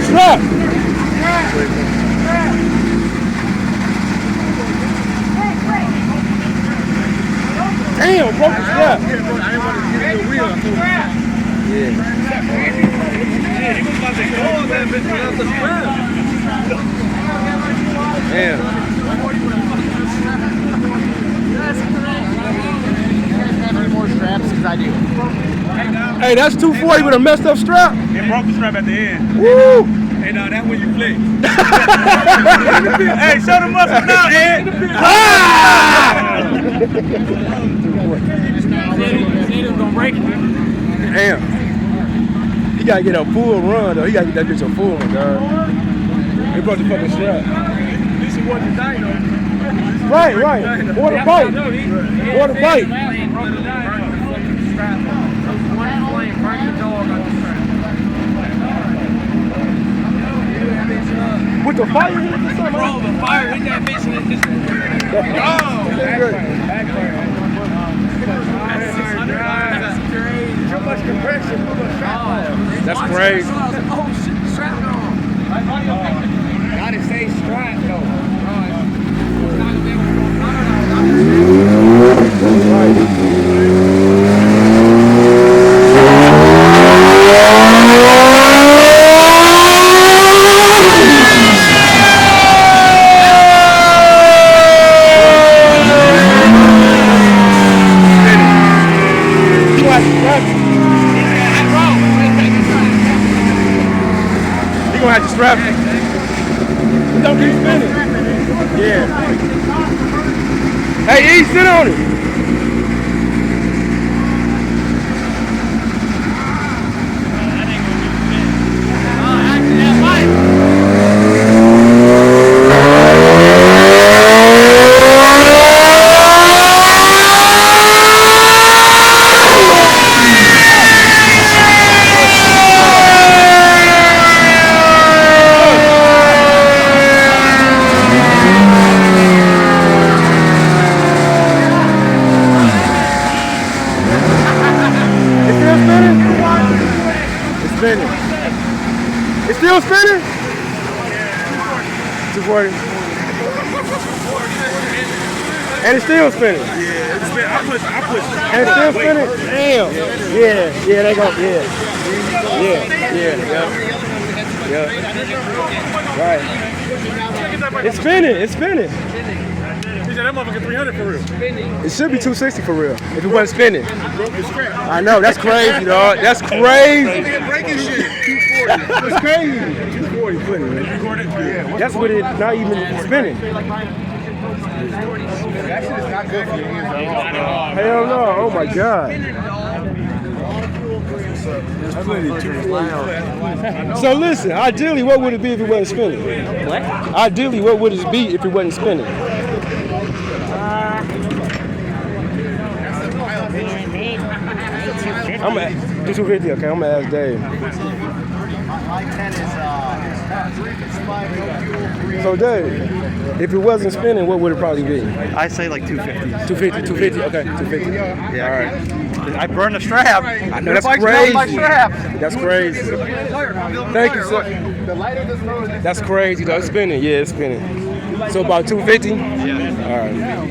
Strap! Damn, broke the strap. I didn't want to get in the wheel. Yeah. He was about to go on that bitch without the strap. Damn. More straps as I do. Hey, that's 240 with a messed up strap. It broke the strap at the end. Woo! Hey, no, that's when you flick. Hey, show the muscle now, Ed. Damn. He gotta get a full run though. He gotta get that bitch a full one, dog. He broke the fucking strap. This is what the Dyno. Right. Or the bike. Or the bike. With the fire hit or something? Bro, the fire hit that bitch and it just... That's crazy. Too much compression. That's crazy. Oh shit, the strap on. Gotta stay strapped though. You're gonna have to strap it. Don't keep spinning. Yeah. Hey, E, sit on it. It's still spinning? 240. And it's still spinning. Yeah, it's spinning. I push. And it's still spinning? Damn. Yeah, they go, yeah. Right. It's spinning. He said that motherfucker 300 for real. It should be 260 for real, if it wasn't spinning. Broke the strap. I know, that's crazy, dog. That's crazy. Breaking shit. 240. That's crazy. 240 footing. You recorded? Yeah. That's with it not even spinning. That shit is not good for your ears at all. Hell no, oh my God. So listen, ideally what would it be if it wasn't spinning? What? Ideally what would it be if it wasn't spinning? I'm at 250, okay, I'm gonna ask Dave. So Dave, if it wasn't spinning, what would it probably be? I say like 250. 250, okay, 250. Yeah. All right. I burned the strap. I know, that's crazy. That's crazy. Thank you, sir. That's crazy though, it's spinning, yeah, it's spinning. So about 250? Yeah. All right.